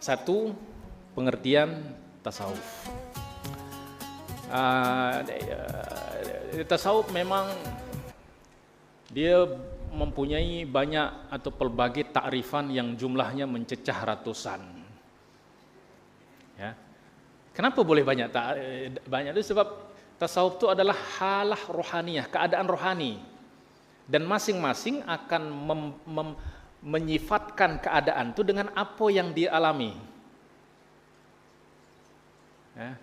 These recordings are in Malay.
Satu, pengertian tasawuf. Tasawuf memang dia mempunyai banyak atau pelbagai takrifan yang jumlahnya mencecah ratusan. Ya. Kenapa boleh banyak itu sebab tasawuf itu adalah halah rohaniyah, keadaan rohani, dan masing-masing akan menyifatkan keadaan itu dengan apa yang dia alami. Ya.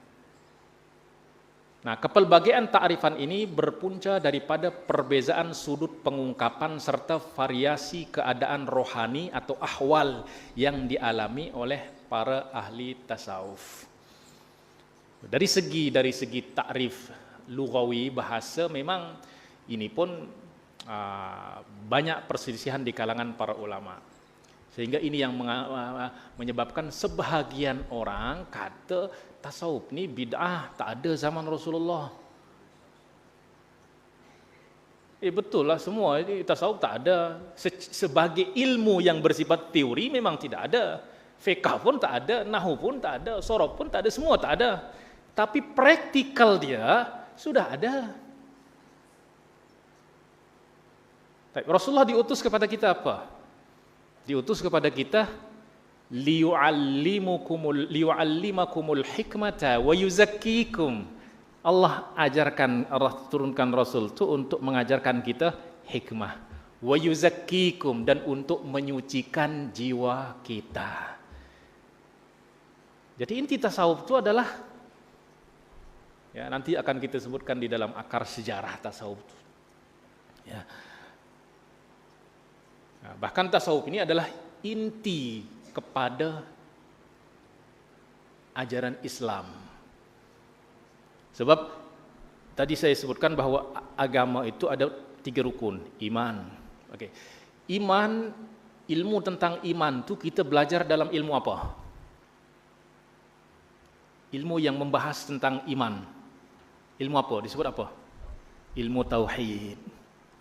Nah, kepelbagaian takrifan ini berpunca daripada perbezaan sudut pengungkapan serta variasi keadaan rohani atau ahwal yang dialami oleh para ahli tasawuf. Dari segi takrif lughawi bahasa, memang ini pun banyak perselisihan di kalangan para ulama. Sehingga ini yang menyebabkan sebahagian orang kata tasawuf ni bid'ah, tak ada zaman Rasulullah. Betul lah, semua ini tasawuf tak ada. Sebagai ilmu yang bersifat teori memang tidak ada. Fiqh pun tak ada, nahwu pun tak ada, sorof pun tak ada, semua tak ada. Tapi praktikal dia sudah ada. Rasulullah diutus kepada kita apa? Diutus kepada kita liyu'allimakumul hikmata wa yuzakkikum. Allah turunkan Rasul itu untuk mengajarkan kita hikmah, wa yuzakkikum, dan untuk menyucikan jiwa kita. Jadi inti tasawuf itu adalah, ya, nanti akan kita sebutkan di dalam akar sejarah tasawuf itu. Ya. Nah, bahkan tasawuf ini adalah inti kepada ajaran Islam. Sebab tadi saya sebutkan bahwa agama itu ada 3 rukun, iman. Oke. Iman, ilmu tentang iman itu kita belajar dalam ilmu apa? Ilmu yang membahas tentang iman. Ilmu apa? Disebut apa? Ilmu tauhid,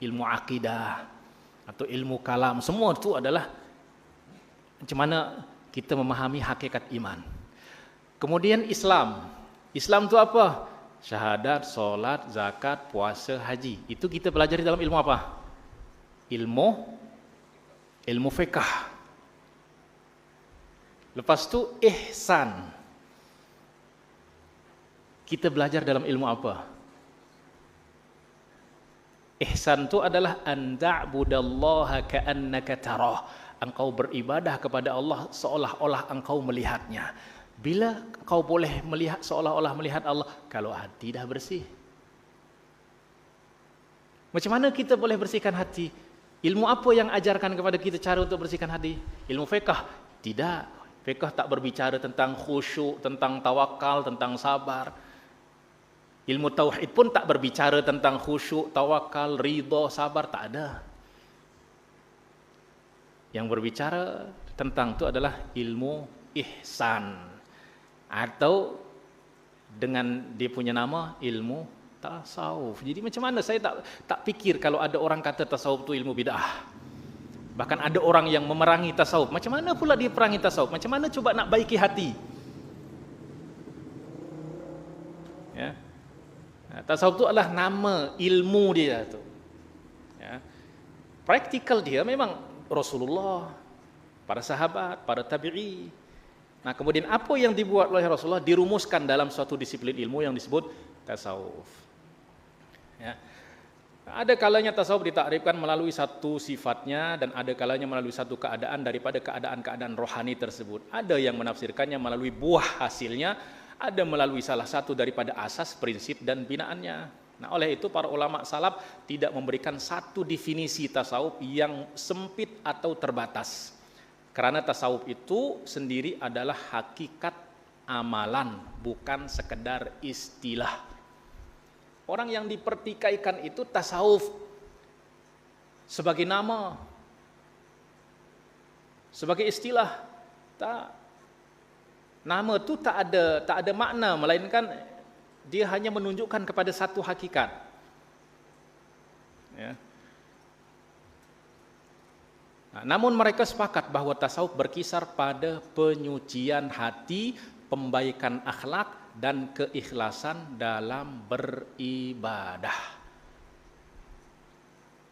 ilmu akidah, atau ilmu kalam. Semua itu adalah macam mana kita memahami hakikat iman. Kemudian Islam. Islam itu apa? Syahadat, solat, zakat, puasa, haji. Itu kita pelajari dalam ilmu apa? Ilmu fiqh. Lepas itu ihsan. Kita belajar dalam ilmu apa? Ihsan itu adalah an ta'budallaha ka'annaka tarah. Engkau beribadah kepada Allah seolah-olah engkau melihatnya. Bila engkau boleh melihat seolah-olah melihat Allah? Kalau hati dah bersih. Macam mana kita boleh bersihkan hati? Ilmu apa yang ajarkan kepada kita cara untuk bersihkan hati? Ilmu fiqh? Tidak. Fiqh tak berbicara tentang khusyuk, tentang tawakal, tentang sabar. Ilmu tauhid pun tak berbicara tentang khusyuk, tawakal, ridha, sabar, tak ada. Yang berbicara tentang itu adalah ilmu ihsan, atau dengan dia punya nama ilmu tasawuf. Jadi macam mana saya tak fikir kalau ada orang kata tasawuf itu ilmu bid'ah. Bahkan ada orang yang memerangi tasawuf. Macam mana pula dia perangi tasawuf? Macam mana coba nak baiki hati? Ya. Tasawuf itu adalah nama ilmu dia tu. Ya. Praktikal dia memang Rasulullah, para sahabat, para tabi'i. Nah, kemudian apa yang dibuat oleh Rasulullah dirumuskan dalam suatu disiplin ilmu yang disebut tasawuf. Ya. Ada kalanya tasawuf ditakrifkan melalui satu sifatnya, dan ada kalanya melalui satu keadaan daripada keadaan-keadaan rohani tersebut. Ada yang menafsirkannya melalui buah hasilnya, ada melalui salah satu daripada asas, prinsip, dan binaannya. Nah, oleh itu para ulama salaf tidak memberikan satu definisi tasawuf yang sempit atau terbatas. Karena tasawuf itu sendiri adalah hakikat amalan, bukan sekedar istilah. Orang yang dipertikaikan itu tasawuf sebagai nama, sebagai istilah. Nama itu tak ada makna, melainkan dia hanya menunjukkan kepada satu hakikat. Ya. Namun mereka sepakat bahwa tasawuf berkisar pada penyucian hati, pembaikan akhlak, dan keikhlasan dalam beribadah.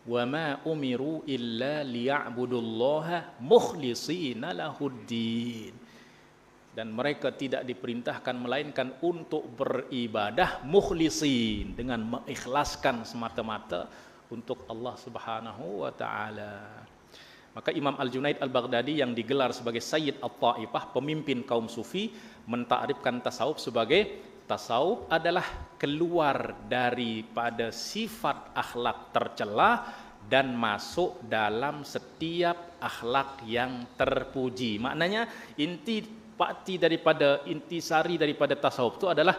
Wa ma umiru illa liya'budullaha mukhlishina lahuddin. Dan mereka tidak diperintahkan melainkan untuk beribadah mukhlisin, dengan mengikhlaskan semata-mata untuk Allah Subhanahu wa taala. Maka Imam Al-Junaid Al-Baghdadi yang digelar sebagai Sayyid At-Taifah, pemimpin kaum sufi, mentakrifkan tasawuf sebagai tasawuf adalah keluar daripada sifat akhlak tercela dan masuk dalam setiap akhlak yang terpuji. Maknanya intisari daripada tasawuf itu adalah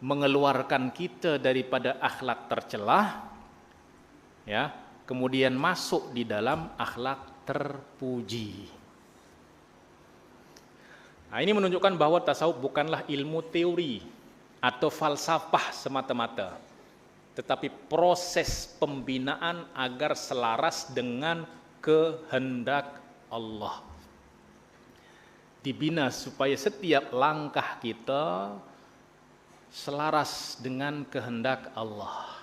mengeluarkan kita daripada akhlak tercela, ya, kemudian masuk di dalam akhlak terpuji. Nah, ini menunjukkan bahwa tasawuf bukanlah ilmu teori atau falsafah semata-mata, tetapi proses pembinaan agar selaras dengan kehendak Allah. Dibina supaya setiap langkah kita selaras dengan kehendak Allah.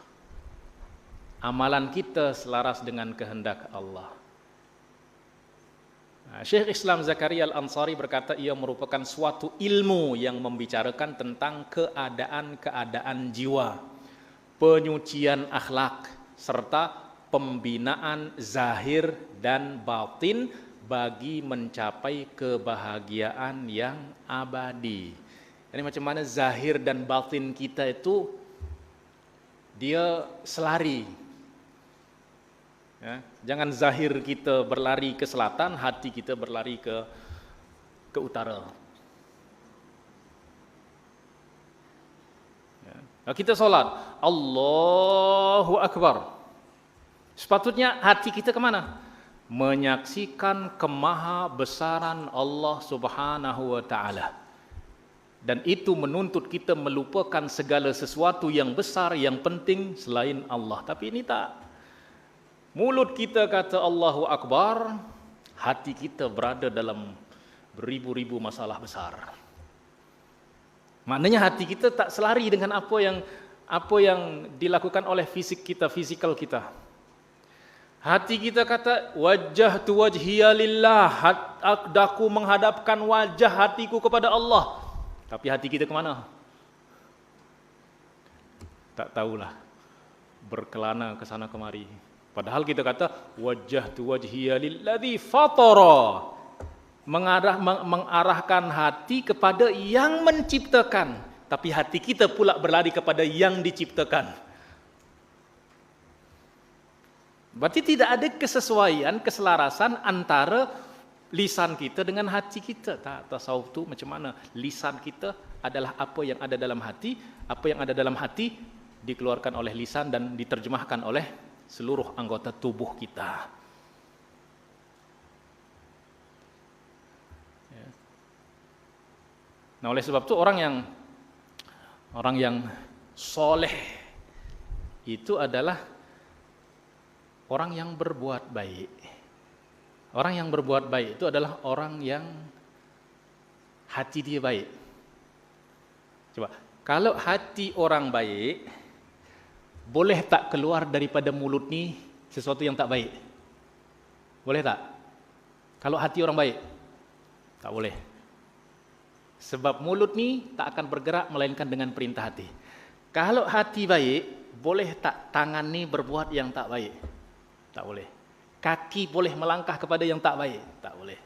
Amalan kita selaras dengan kehendak Allah. Syekh Islam Zakaria Al-Ansari berkata ia merupakan suatu ilmu yang membicarakan tentang keadaan-keadaan jiwa, penyucian akhlak, serta pembinaan zahir dan batin bagi mencapai kebahagiaan yang abadi. Jadi macam mana zahir dan batin kita itu dia selari. Ya, jangan zahir kita berlari ke selatan, hati kita berlari ke utara. Ya. Nah, kita solat, Allahu Akbar. Sepatutnya hati kita kemana? Menyaksikan kemahabesaran Allah Subhanahu wa Ta'ala. Dan itu menuntut kita melupakan segala sesuatu yang besar, yang penting selain Allah. Tapi ini tak. Mulut kita kata Allahu Akbar, hati kita berada dalam beribu-ribu masalah besar. Maknanya hati kita tak selari dengan apa yang dilakukan oleh fisik kita, fisikal kita. Hati kita kata wajjahtu wajhiya lillah, aku menghadapkan wajah hatiku kepada Allah. Tapi hati kita kemana? Tak tahulah, berkelana ke sana kemari. Padahal kita kata wajjahtu wajhiya lilladzi fatara, mengarahkan hati kepada yang menciptakan, tapi hati kita pula berlari kepada yang diciptakan. Berarti tidak ada kesesuaian, keselarasan antara lisan kita dengan hati kita. Tasawuf itu macam mana? Lisan kita adalah apa yang ada dalam hati, apa yang ada dalam hati dikeluarkan oleh lisan dan diterjemahkan oleh seluruh anggota tubuh kita. Nah, oleh sebab itu orang yang soleh itu adalah orang yang berbuat baik. Orang yang berbuat baik itu adalah orang yang hati dia baik. Coba, kalau hati orang baik, boleh tak keluar daripada mulut ni sesuatu yang tak baik? Boleh tak? Kalau hati orang baik? Tak boleh. Sebab mulut ni tak akan bergerak melainkan dengan perintah hati. Kalau hati baik, boleh tak tangan ni berbuat yang tak baik? Tak boleh. Kaki boleh melangkah kepada yang tak baik? Tak boleh.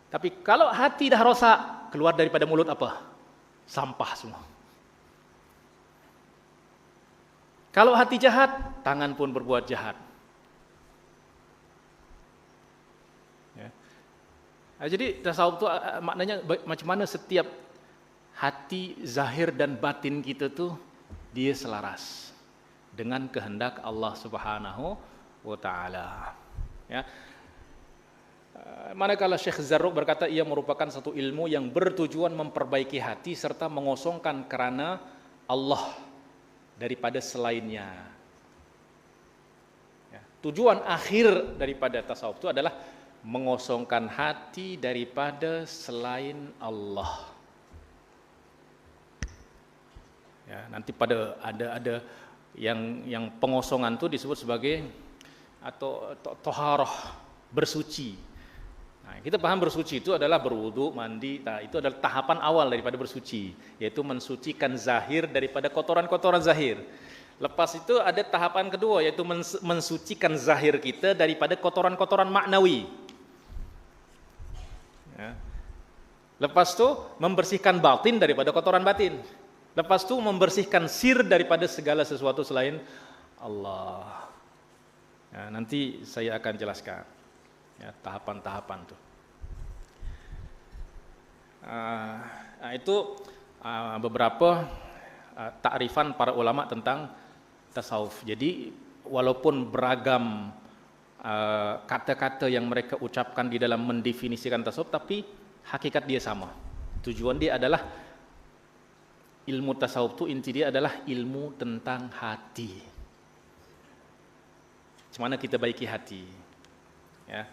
Tapi kalau hati dah rosak, keluar daripada mulut apa? Sampah semua. Kalau hati jahat, tangan pun berbuat jahat. Ya. Jadi tasawuf itu maknanya macam mana setiap hati zahir dan batin kita tuh dia selaras dengan kehendak Allah Subhanahu wa Ta'ala. Ya. Manakala Syekh Zarruq berkata ia merupakan satu ilmu yang bertujuan memperbaiki hati serta mengosongkan kerana Allah daripada selainnya. Ya. Tujuan akhir daripada tasawuf itu adalah mengosongkan hati daripada selain Allah. Ya, nanti pada ada yang pengosongan itu disebut sebagai atau toharoh, bersuci. Nah, kita paham bersuci itu adalah berwudu, mandi. Nah, itu adalah tahapan awal daripada bersuci, yaitu mensucikan zahir daripada kotoran-kotoran zahir. Lepas itu ada tahapan kedua, yaitu mensucikan zahir kita daripada kotoran-kotoran maknawi. Ya. Lepas itu membersihkan batin daripada kotoran batin. Lepas itu membersihkan sir daripada segala sesuatu selain Allah. Ya, nanti saya akan jelaskan ya, tahapan-tahapan itu. Itu beberapa takrifan para ulama tentang tasawuf. Jadi walaupun beragam kata-kata yang mereka ucapkan di dalam mendefinisikan tasawuf, tapi hakikat dia sama. Tujuan dia adalah ilmu tasawuf itu inti dia adalah ilmu tentang hati. Bagaimana kita baiki hati. Ya.